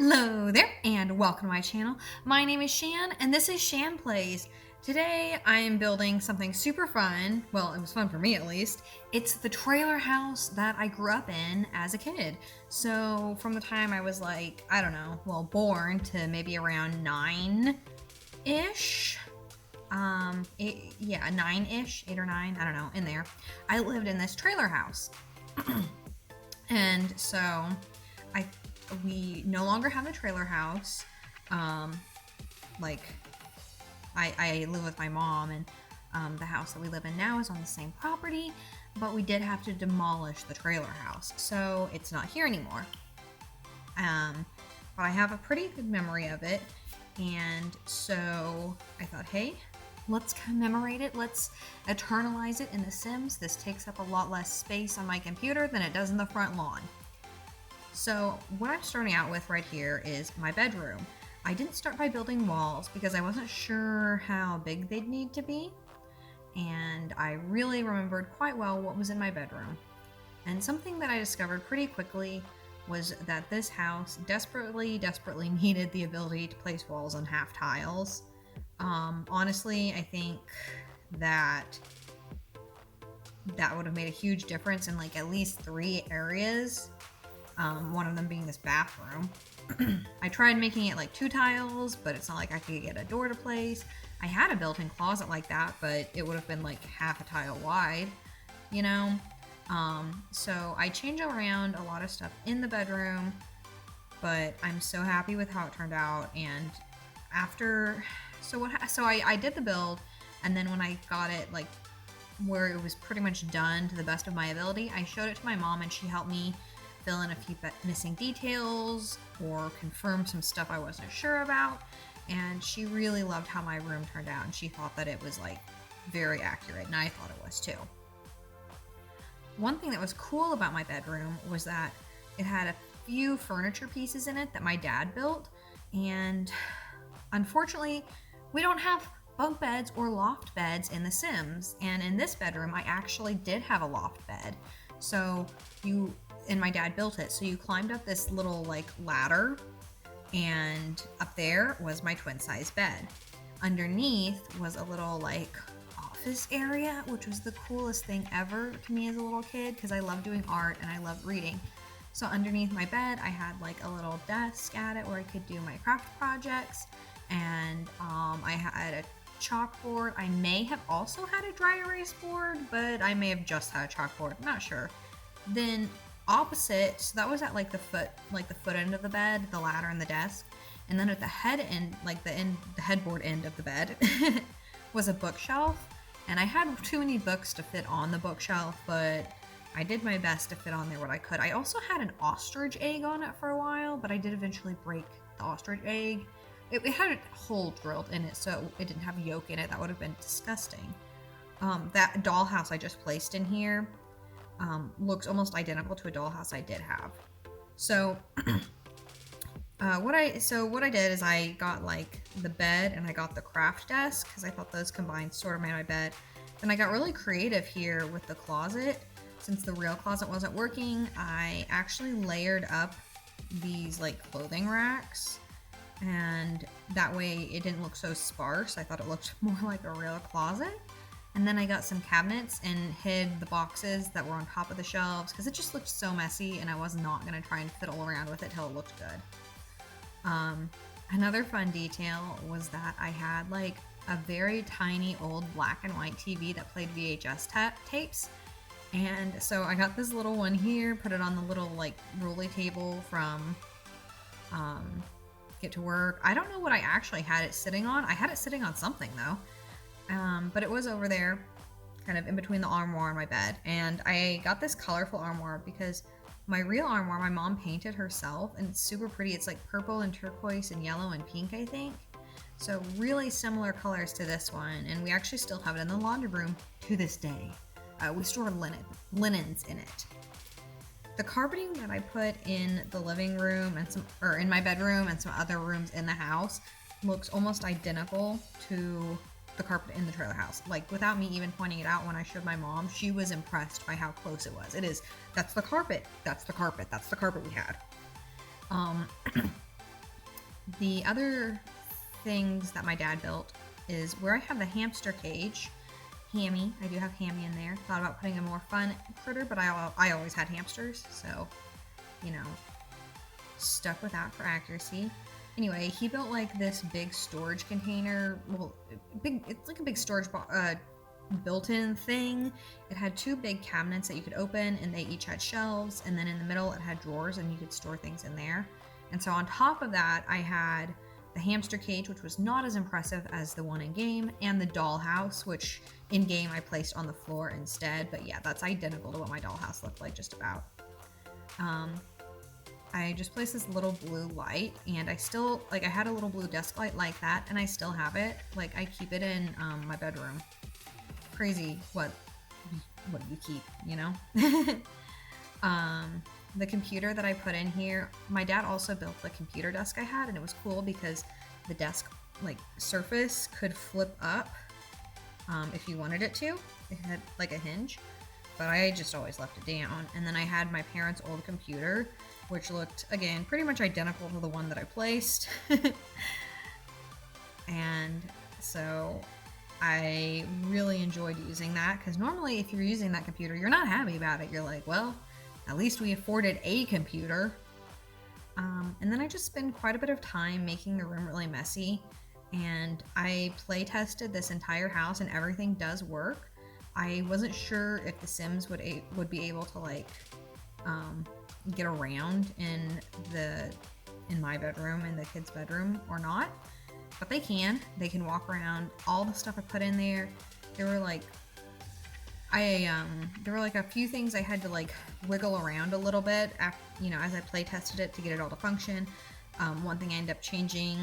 Hello there and welcome to my channel. My name is Shan and this is Shan Plays. Today I am building something super fun. Well, it was fun for me at least. It's the trailer house that I grew up in as a kid. So from the time I was like, I don't know, well, born to maybe around 9-ish. 9-ish, 8 or 9, I don't know, in there. I lived in this trailer house. And so we no longer have the trailer house. I live with my mom, and the house that we live in now is on the same property, but we did have to demolish the trailer house, so it's not here anymore. But I have a pretty good memory of it, and so I thought, hey, let's commemorate it. Let's eternalize it in The Sims. This takes up a lot less space on my computer than it does in the front lawn. So what I'm starting out with right here is my bedroom. I didn't start by building walls because I wasn't sure how big they'd need to be. And I really remembered quite well what was in my bedroom. And something that I discovered pretty quickly was that this house desperately needed the ability to place walls on half tiles. Honestly, I think that would have made a huge difference in like at least 3 areas. One of them being this bathroom. I tried making it like 2 tiles, but it's not like I could get a door to place. I had a built-in closet like that, but it would have been like half a tile wide, you know? So I change around a lot of stuff in the bedroom, but I'm so happy with how it turned out. And after, so I did the build, and then when I got it like where it was pretty much done to the best of my ability, I showed it to my mom and she helped me fill in a few missing details or confirm some stuff I wasn't sure about. And she really loved how my room turned out, and she thought that it was like very accurate, and I thought it was too. One thing that was cool about my bedroom was that it had a few furniture pieces in it that my dad built, and unfortunately we don't have bunk beds or loft beds in The Sims. And in this bedroom I actually did have a loft bed. And my dad built it, so you climbed up this little like ladder, and up there was my twin size bed. Underneath was a little like office area, which was the coolest thing ever to me as a little kid because I love doing art and I love reading. So underneath my bed I had like a little desk at it where I could do my craft projects, and I had a chalkboard. I may have also had a dry erase board, but I may have just had a chalkboard, I'm not sure. Then opposite, so that was at like the foot end of the bed, the ladder and the desk, and then at the head end, like the headboard end of the bed was a bookshelf. And I had too many books to fit on the bookshelf, but I did my best to fit on there what I could. I also had an ostrich egg on it for a while, but I did eventually break the ostrich egg. It had a hole drilled in it, so it didn't have yolk in it. That would have been disgusting. That dollhouse I just placed in here looks almost identical to a dollhouse I did have. So what I did is I got like the bed and I got the craft desk because I thought those combined sort of made my bed. Then I got really creative here with the closet. Since the real closet wasn't working, I actually layered up these like clothing racks, and that way it didn't look so sparse. I thought it looked more like a real closet. And then I got some cabinets and hid the boxes that were on top of the shelves because it just looked so messy, and I was not going to try and fiddle around with it till it looked good. Another fun detail was that I had like a very tiny old black and white TV that played VHS tapes. And so I got this little one here, put it on the little like rolly table from Get to Work. I don't know what I actually had it sitting on. I had it sitting on something though. But it was over there, kind of in between the armoire and my bed. And I got this colorful armoire because my real armoire, my mom painted herself, and it's super pretty. It's like purple and turquoise and yellow and pink, I think. So really similar colors to this one. And we actually still have it in the laundry room to this day. We store linens in it. The carpeting that I put in the living room and in my bedroom and some other rooms in the house looks almost identical to the carpet in the trailer house. Like without me even pointing it out, when I showed my mom, she was impressed by how close it was. That's the carpet. That's the carpet we had. The other things that my dad built is where I have the hamster cage. Hammy, I do have Hammy in there. Thought about putting a more fun critter, but I always had hamsters, so, you know, stuck with that for accuracy. Anyway, he built like this big storage container. Well, it's like a big storage built-in thing. It had two big cabinets that you could open, and they each had shelves, and then in the middle it had drawers, and you could store things in there. And so on top of that, I had the hamster cage, which was not as impressive as the one in game, and the dollhouse, which in game I placed on the floor instead. But yeah, that's identical to what my dollhouse looked like, just about. I just placed this little blue light, and I still, like, I had a little blue desk light like that, and I still have it. Like, I keep it in my bedroom. Crazy what you keep, you know? The computer that I put in here, my dad also built the computer desk I had, and it was cool because the desk, like, surface could flip up if you wanted it to. It had, like, a hinge, but I just always left it down. And then I had my parents' old computer, which looked, again, pretty much identical to the one that I placed. And so I really enjoyed using that, because normally if you're using that computer, you're not happy about it. You're like, well, at least we afforded a computer. And then I just spent quite a bit of time making the room really messy. And I play tested this entire house, and everything does work. I wasn't sure if the Sims would be able to, like, get around in my bedroom, in the kids' bedroom, or not. But they can. They can walk around. All the stuff I put in there, there were like a few things I had to, like, wiggle around a little bit after, you know, as I play tested it to get it all to function. One thing I ended up changing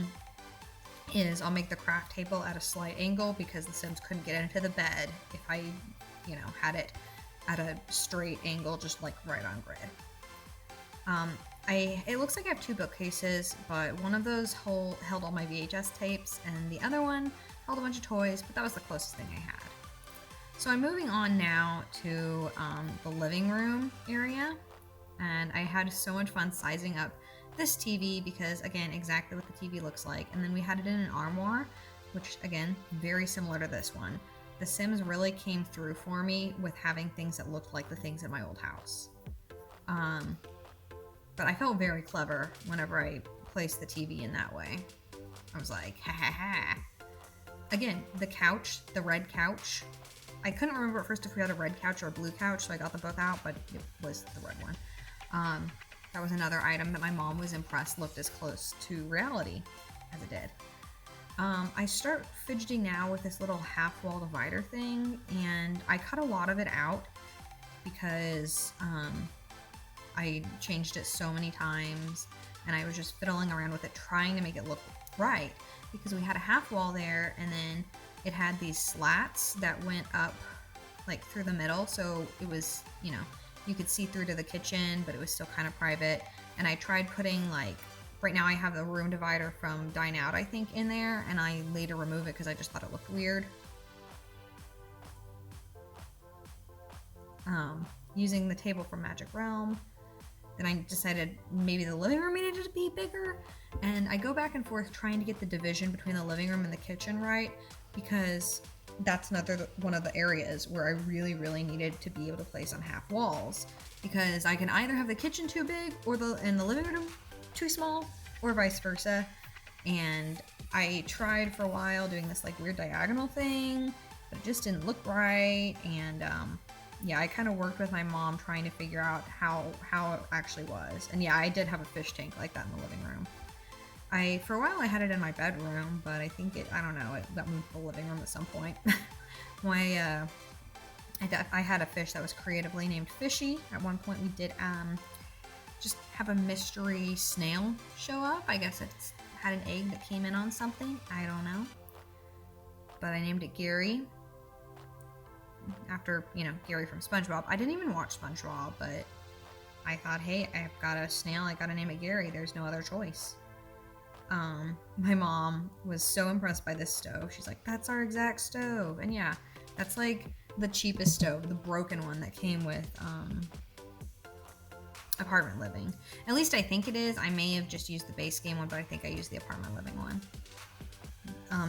is I'll make the craft table at a slight angle, because the Sims couldn't get into the bed if I, you know, had it at a straight angle, just like right on grid. It looks like I have two bookcases, but one of those held all my VHS tapes, and the other one held a bunch of toys, but that was the closest thing I had. So I'm moving on now to the living room area, and I had so much fun sizing up this TV because, again, exactly what the TV looks like. And then we had it in an armoire, which, again, very similar to this one. The Sims really came through for me with having things that looked like the things in my old house. But I felt very clever whenever I placed the TV in that way. I was like, ha ha ha. Again, the couch, the red couch. I couldn't remember at first if we had a red couch or a blue couch, so I got them both out, but it was the red one. That was another item that my mom was impressed looked as close to reality as it did. I start fidgeting now with this little half wall divider thing, and I cut a lot of it out because I changed it so many times, and I was just fiddling around with it trying to make it look right, because we had a half wall there, and then it had these slats that went up like through the middle, so it was, you know, you could see through to the kitchen, but it was still kind of private. And I tried putting, like, right now I have the room divider from Dine Out, I think, in there, and I later remove it because I just thought it looked weird. Using the table from Magic Realm. Then I decided maybe the living room needed to be bigger, and I go back and forth trying to get the division between the living room and the kitchen right, because that's another one of the areas where I really, really needed to be able to place on half walls, because I can either have the kitchen too big or the living room too small, or vice versa. And I tried for a while doing this like weird diagonal thing, but it just didn't look right. And yeah, I kind of worked with my mom trying to figure out how it actually was. And yeah, I did have a fish tank like that in the living room. For a while I had it in my bedroom, but I think I don't know, it got moved to the living room at some point. I had a fish that was creatively named Fishy. At one point we did just have a mystery snail show up. I guess it had an egg that came in on something. I don't know. But I named it Gary. After, you know, Gary from SpongeBob. I didn't even watch SpongeBob, but I thought, hey, I've got a snail, I gotta name it Gary. There's no other choice. My mom was so impressed by this stove. She's like, that's our exact stove. And yeah, that's like the cheapest stove, the broken one that came with apartment living. At least I think it is. I may have just used the base game one, but I think I used the apartment living one.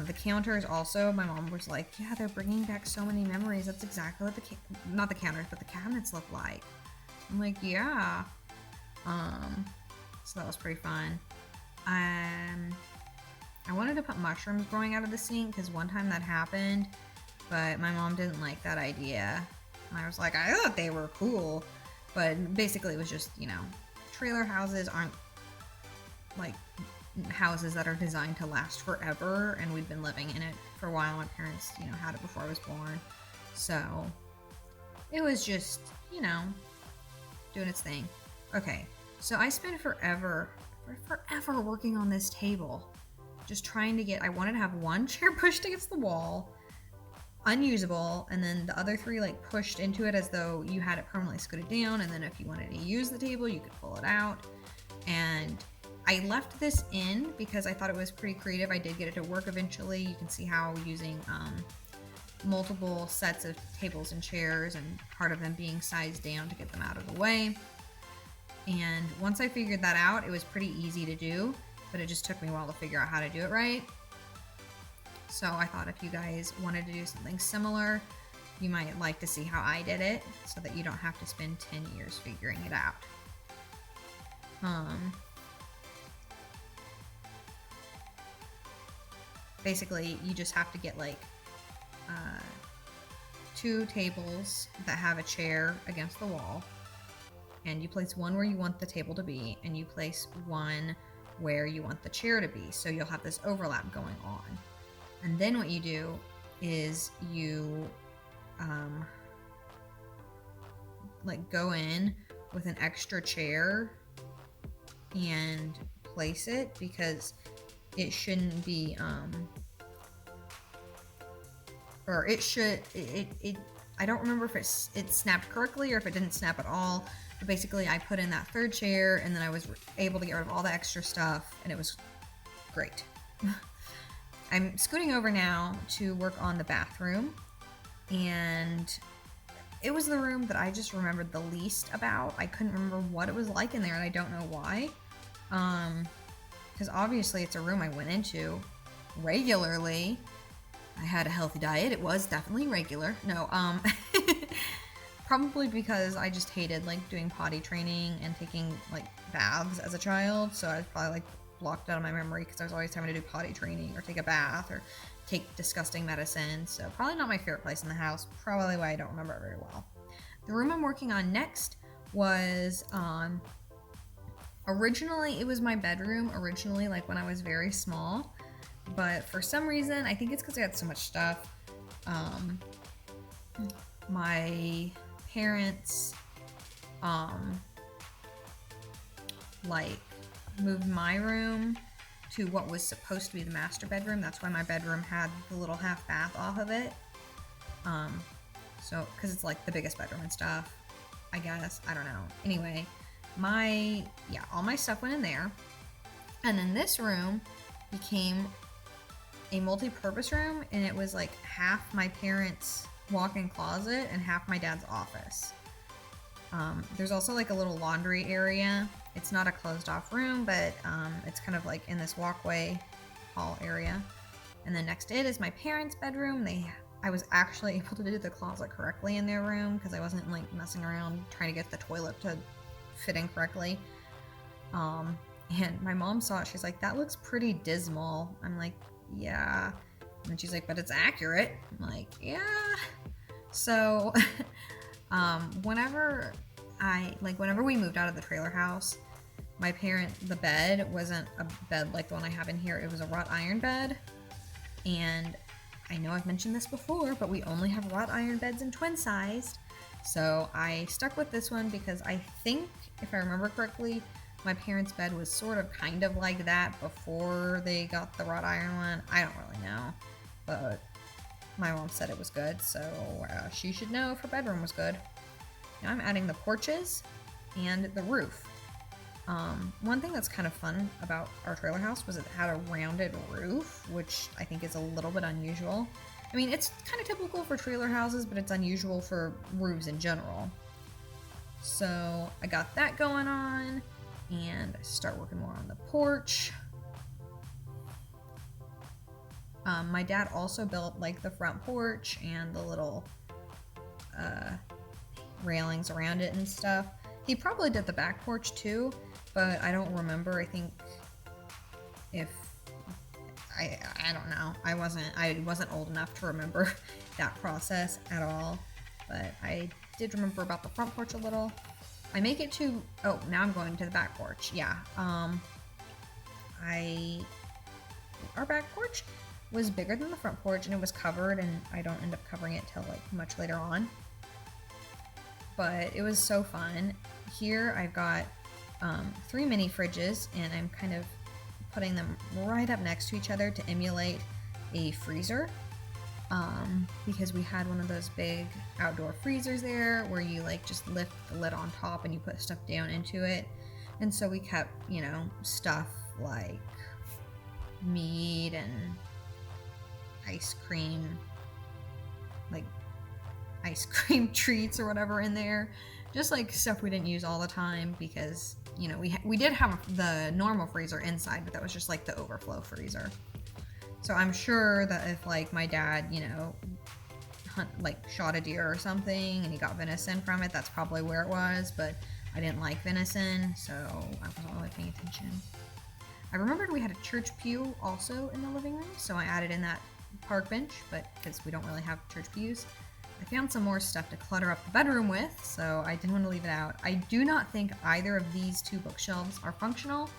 The counters also, my mom was like, yeah, they're bringing back so many memories. That's exactly what not the counters, but the cabinets look like. I'm like, yeah. So that was pretty fun. I wanted to put mushrooms growing out of the sink because one time that happened, but my mom didn't like that idea. I was like, I thought they were cool, but basically it was just, you know, trailer houses aren't like houses that are designed to last forever, and we'd been living in it for a while. My parents, you know, had it before I was born, so it was just, you know, doing its thing. Okay, so I spent forever working on this table, just trying to get, I wanted to have one chair pushed against the wall, unusable, and then the other three like pushed into it as though you had it permanently scooted down, and then if you wanted to use the table you could pull it out. And I left this in because I thought it was pretty creative. I did get it to work eventually. You can see how using multiple sets of tables and chairs, and part of them being sized down to get them out of the way. And once I figured that out, it was pretty easy to do, but it just took me a while to figure out how to do it right. So I thought if you guys wanted to do something similar, you might like to see how I did it, so that you don't have to spend 10 years figuring it out. Basically, you just have to get like 2 tables that have a chair against the wall, and you place one where you want the table to be, and you place one where you want the chair to be, so you'll have this overlap going on. And then what you do is you like go in with an extra chair and place it, because it shouldn't be or it should, I don't remember if it snapped correctly or if it didn't snap at all, but basically I put in that third chair, and then I was able to get rid of all the extra stuff, and it was great. I'm scooting over now to work on the bathroom, and it was the room that I just remembered the least about. I couldn't remember what it was like in there, and I don't know why. Because obviously it's a room I went into regularly. I had a healthy diet. It was definitely regular. No, probably because I just hated like doing potty training and taking like baths as a child. So I probably like blocked out of my memory because I was always having to do potty training or take a bath or take disgusting medicine. So probably not my favorite place in the house. Probably why I don't remember it very well. The room I'm working on next was originally it was my bedroom originally, like when I was very small, but for some reason, I think it's because I had so much stuff, my parents like moved my room to what was supposed to be the master bedroom. That's why my bedroom had the little half bath off of it, so because it's like the biggest bedroom and stuff, I guess. I don't know. Anyway, all my stuff went in there, and then this room became a multi-purpose room, and it was like half my parents' walk-in closet and half my dad's office. There's also like a little laundry area. It's not a closed off room, but it's kind of like in this walkway hall area. And then next to it is my parents' bedroom. I was actually able to do the closet correctly in their room because I wasn't like messing around trying to get the toilet to fit in correctly. And my mom saw it. She's like, that looks pretty dismal. I'm like, yeah. And she's like, but it's accurate. I'm like, yeah. So whenever we moved out of the trailer house, the bed wasn't a bed like the one I have in here. It was a wrought iron bed. And I know I've mentioned this before, but we only have wrought iron beds in twin sized. So I stuck with this one because I think, if I remember correctly, my parents' bed was sort of kind of like that before they got the wrought iron one. I don't really know, but my mom said it was good, so she should know if her bedroom was good. Now I'm adding the porches and the roof. One thing that's kind of fun about our trailer house was it had a rounded roof, which I think is a little bit unusual. I mean, it's kind of typical for trailer houses, but it's unusual for roofs in general. So I got that going on, and I start working more on the porch. My dad also built like the front porch and the little railings around it and stuff. He probably did the back porch too, but I don't remember. I think if I don't know. I wasn't old enough to remember that process at all, but I did remember about the front porch a little. I make it to, oh, now I'm going to the back porch. Yeah. Our back porch was bigger than the front porch, and it was covered, and I don't end up covering it till like much later on. But it was so fun. Here I've got 3 mini fridges, and I'm kind of putting them right up next to each other to emulate a freezer. Because we had one of those big outdoor freezers there where you like just lift the lid on top and you put stuff down into it. And so we kept, you know, stuff like meat and ice cream, like ice cream treats or whatever in there. Just like stuff we didn't use all the time because, you know, we did have the normal freezer inside, but that was just like the overflow freezer. So I'm sure that if like my dad, you know, shot a deer or something and he got venison from it, that's probably where it was, but I didn't like venison, so I wasn't really paying attention. I remembered we had a church pew also in the living room, so I added in that park bench, but because we don't really have church pews. I found some more stuff to clutter up the bedroom with, so I didn't want to leave it out. I do not think either of these 2 bookshelves are functional.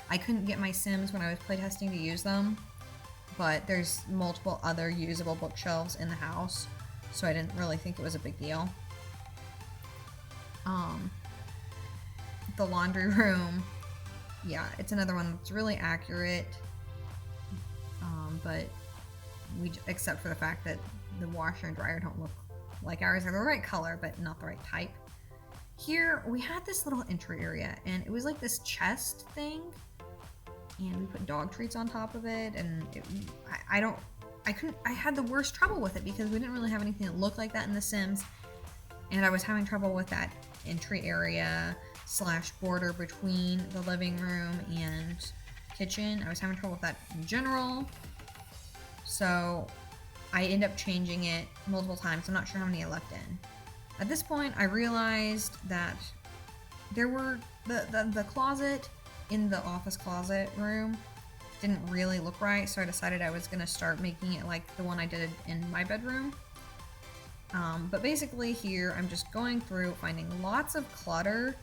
I couldn't get my Sims when I was playtesting to use them, but there's multiple other usable bookshelves in the house, so I didn't really think it was a big deal. The laundry room, yeah, it's another one that's really accurate, but except for the fact that the washer and dryer don't look like ours. They're the right color, but not the right type. Here, we had this little entry area, and it was like this chest thing, and we put dog treats on top of it, and I had the worst trouble with it because we didn't really have anything that looked like that in The Sims, and I was having trouble with that entry area / border between the living room and kitchen. I was having trouble with that in general, so I end up changing it multiple times. I'm not sure how many I left in. At this point, I realized that there were the closet in the office closet room didn't really look right, so I decided I was going to start making it like the one I did in my bedroom. But basically here, I'm just going through, finding lots of clutter,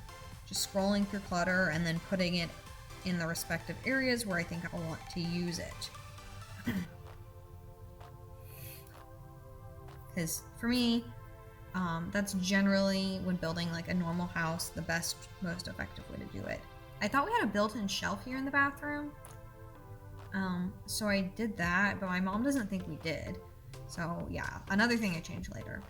just scrolling through clutter, and then putting it in the respective areas where I think I want to use it. Because for me, that's generally, when building like a normal house, the best, most effective way to do it. I thought we had a built-in shelf here in the bathroom, so I did that, but my mom doesn't think we did. So yeah, another thing I changed later.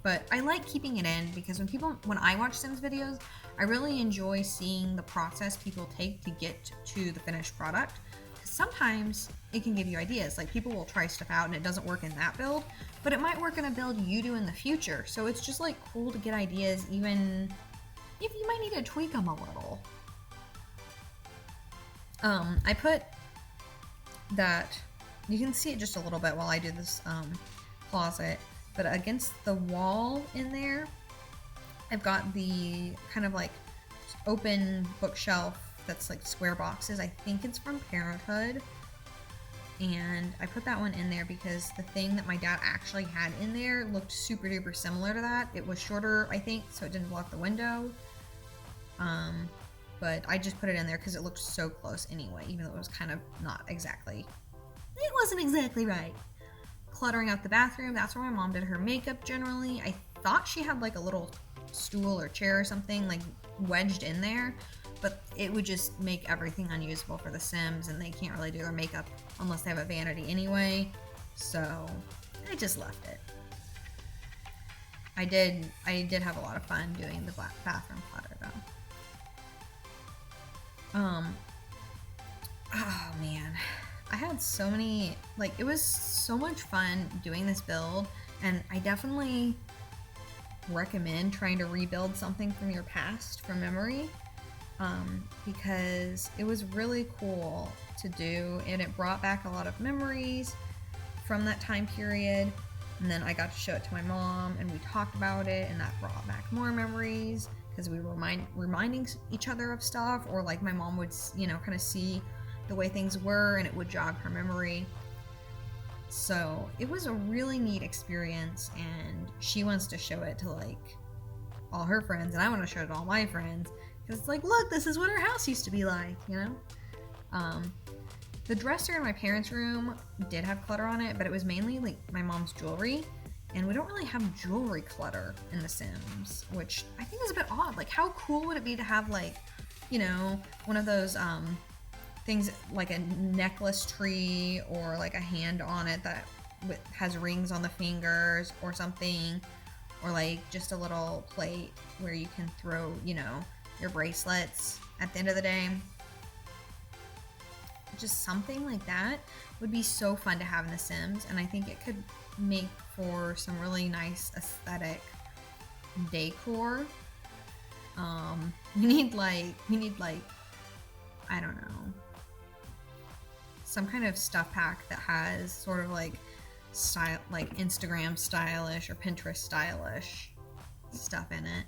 But I like keeping it in because when I watch Sims videos, I really enjoy seeing the process people take to get to the finished product. Because sometimes it can give you ideas. Like, people will try stuff out and it doesn't work in that build, but it might work in a build you do in the future. So it's just like cool to get ideas, even if you might need to tweak them a little. I put that, you can see it just a little bit while I do this closet, but against the wall in there, I've got the kind of like open bookshelf that's like square boxes. I think it's from Parenthood. And I put that one in there because the thing that my dad actually had in there looked super duper similar to that. It was shorter, I think, so it didn't block the window. But I just put it in there because it looked so close anyway, even though it was kind of not exactly, it wasn't exactly right. Cluttering out the bathroom, that's where my mom did her makeup generally. I thought she had like a little stool or chair or something like wedged in there, but it would just make everything unusable for the Sims, and they can't really do their makeup unless they have a vanity anyway, so I just left it. I did have a lot of fun doing the bathroom clutter though. Oh man, I had so many, like, it was so much fun doing this build, and I definitely recommend trying to rebuild something from your past from memory, because it was really cool to do, and it brought back a lot of memories from that time period. And then I got to show it to my mom, and we talked about it, and that brought back more memories because we were reminding each other of stuff, or like my mom would, kind of see the way things were, and it would jog her memory. So it was a really neat experience, and she wants to show it to like all her friends, and I want to show it to all my friends because it's like, look, this is what our house used to be like, The dresser in my parents' room did have clutter on it, but it was mainly like my mom's jewelry, and we don't really have jewelry clutter in The Sims, which I think is a bit odd. Like, how cool would it be to have like, one of those things like a necklace tree, or like a hand on it that has rings on the fingers or something, or like just a little plate where you can throw, your bracelets at the end of the day. Just something like that would be so fun to have in The Sims, and I think it could make for some really nice aesthetic decor. We need like I don't know, some kind of stuff pack that has sort of like style, like Instagram stylish or Pinterest stylish stuff in it.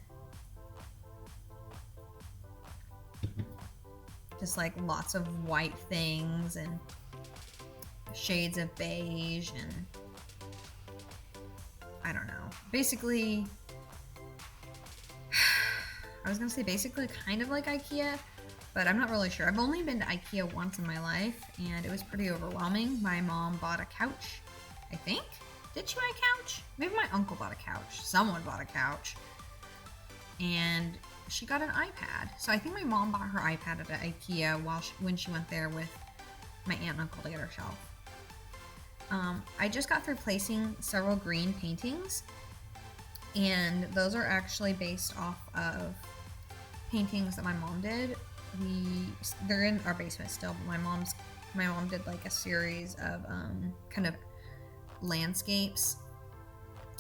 Just like lots of white things and shades of beige, and I don't know. Basically, I was gonna say basically kind of like IKEA, but I'm not really sure. I've only been to IKEA once in my life, and it was pretty overwhelming. My mom bought a couch, I think. Did she buy a couch? Maybe my uncle bought a couch. Someone bought a couch. And she got an iPad. So I think my mom bought her iPad at IKEA when she went there with my aunt and uncle to get her shelf. I just got through placing several green paintings, and those are actually based off of paintings that my mom did. They're in our basement still, but my mom did like a series of kind of landscapes,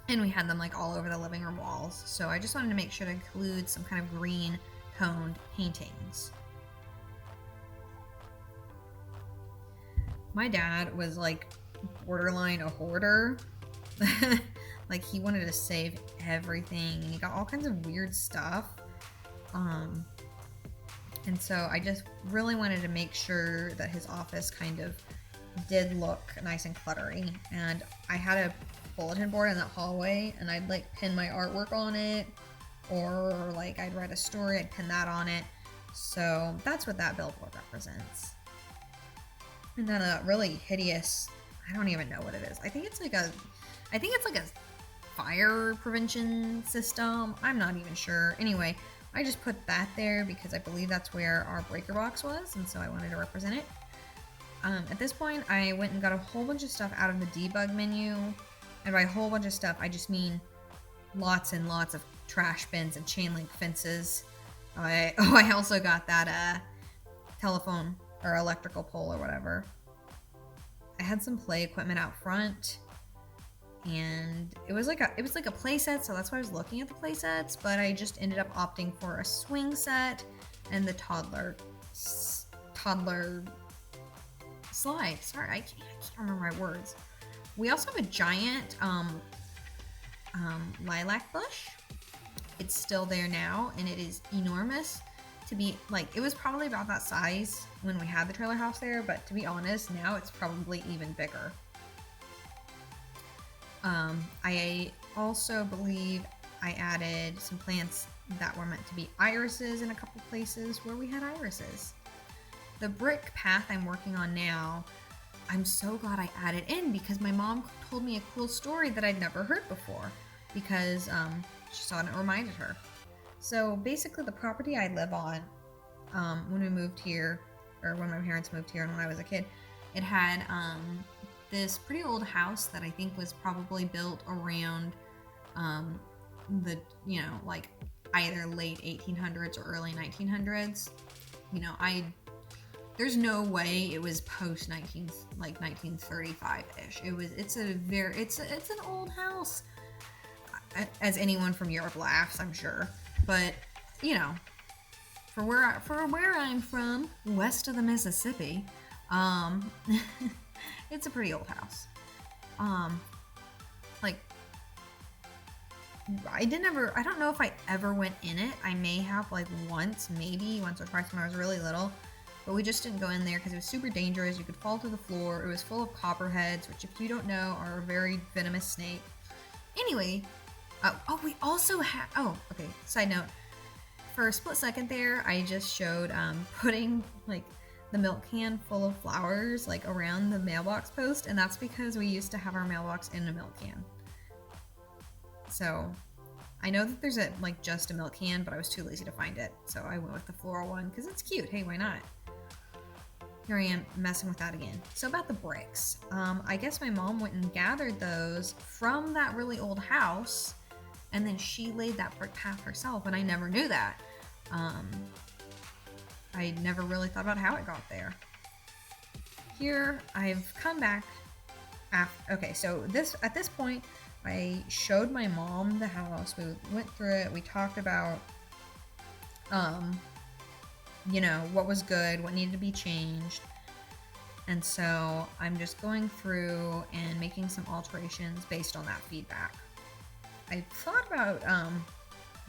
and we had them like all over the living room walls. So I just wanted to make sure to include some kind of green toned paintings. My dad was like borderline a hoarder. Like, he wanted to save everything, and he got all kinds of weird stuff. And so I just really wanted to make sure that his office kind of did look nice and cluttery. And I had a bulletin board in that hallway, and I'd like pin my artwork on it, or like I'd write a story, I'd pin that on it. So that's what that billboard represents. And then a really hideous, I don't even know what it is. I think it's like a fire prevention system. I'm not even sure. Anyway, I just put that there because I believe that's where our breaker box was, and so I wanted to represent it. At this point, I went and got a whole bunch of stuff out of the debug menu. And by a whole bunch of stuff, I just mean lots and lots of trash bins and chain link fences. I also got that telephone or electrical pole or whatever. I had some play equipment out front, and it was like a play set, so that's why I was looking at the play sets, but I just ended up opting for a swing set and the toddler slide. Sorry, I can't remember my words. We also have a giant lilac bush. It's still there now, and it is enormous. To be like, it was probably about that size when we had the trailer house there, but to be honest, now it's probably even bigger. I also believe I added some plants that were meant to be irises in a couple places where we had irises. The brick path I'm working on now, I'm so glad I added in because my mom told me a cool story that I'd never heard before because she saw it and it reminded her. So basically the property I live on, when we moved here, or when my parents moved here and when I was a kid, it had this pretty old house that I think was probably built around the, like either late 1800s or early 1900s. There's no way it was post 1935-ish. It's an old house. as anyone from Europe laughs, I'm sure. But, you know, for where I'm from, west of the Mississippi, it's a pretty old house. Like, I don't know if I ever went in it. I may have, like, maybe once or twice when I was really little. But we just didn't go in there because it was super dangerous. You could fall to the floor. It was full of copperheads, which, if you don't know, are a very venomous snake. Anyway, we also had... Oh, okay, side note. For a split second there, I just showed putting, like, the milk can full of flowers, like, around the mailbox post. And that's because we used to have our mailbox in a milk can. So, I know that there's just a milk can, but I was too lazy to find it. So I went with the floral one because it's cute. Hey, why not? Here I am messing with that again. So about the bricks. I guess my mom went and gathered those from that really old house, and then she laid that brick path herself, and I never knew that. I never really thought about how it got there. Here, I've come back after... Okay, so at this point, I showed my mom the house. We went through it. We talked about, you know, what was good, what needed to be changed. And so I'm just going through and making some alterations based on that feedback. I thought about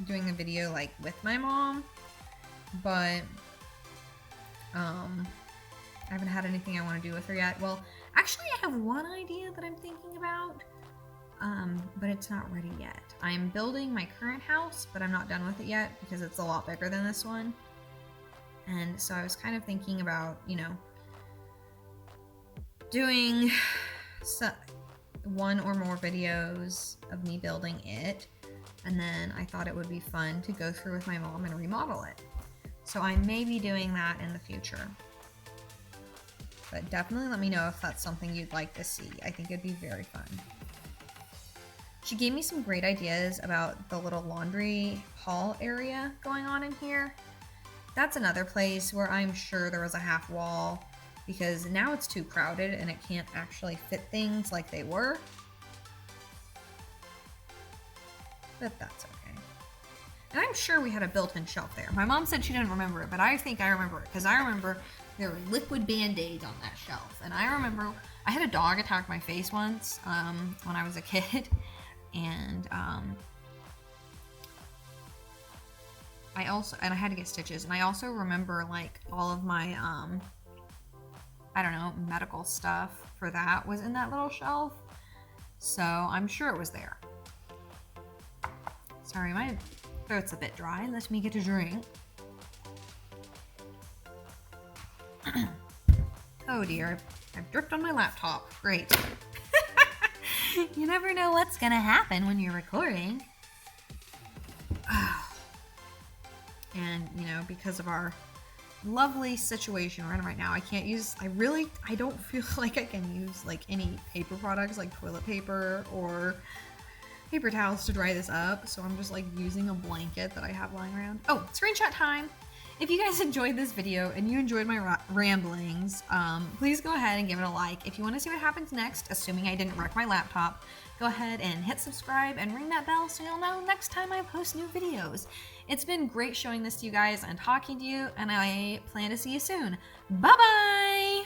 doing a video like with my mom, but I haven't had anything I want to do with her yet. Well, actually I have one idea that I'm thinking about, but it's not ready yet. I'm building my current house, but I'm not done with it yet because it's a lot bigger than this one. And so I was kind of thinking about, you know, doing one or more videos of me building it. And then I thought it would be fun to go through with my mom and remodel it. So I may be doing that in the future. But definitely let me know if that's something you'd like to see. I think it'd be very fun. She gave me some great ideas about the little laundry hall area going on in here. That's another place where I'm sure there was a half wall, because now it's too crowded and it can't actually fit things like they were. But that's okay. And I'm sure we had a built-in shelf there. My mom said she didn't remember it, but I think I remember it, because I remember there were liquid Band-Aids on that shelf. And I remember I had a dog attack my face once when I was a kid. And I had to get stitches. And I also remember, like, all of my, I don't know, medical stuff for that was in that little shelf. So I'm sure it was there. Sorry, my throat's a bit dry. Let me get a drink. Oh dear, I've dripped on my laptop. Great. You never know what's gonna happen when you're recording. And, you know, because of our lovely situation we're in right now, I don't feel like I can use, like, any paper products like toilet paper or paper towels to dry this up. So I'm just, like, using a blanket that I have lying around. Oh, screenshot time. If you guys enjoyed this video and you enjoyed my ramblings, please go ahead and give it a like. If you want to see what happens next, assuming I didn't wreck my laptop, go ahead and hit subscribe and ring that bell so you'll know next time I post new videos. It's been great showing this to you guys and talking to you, and I plan to see you soon. Bye-bye!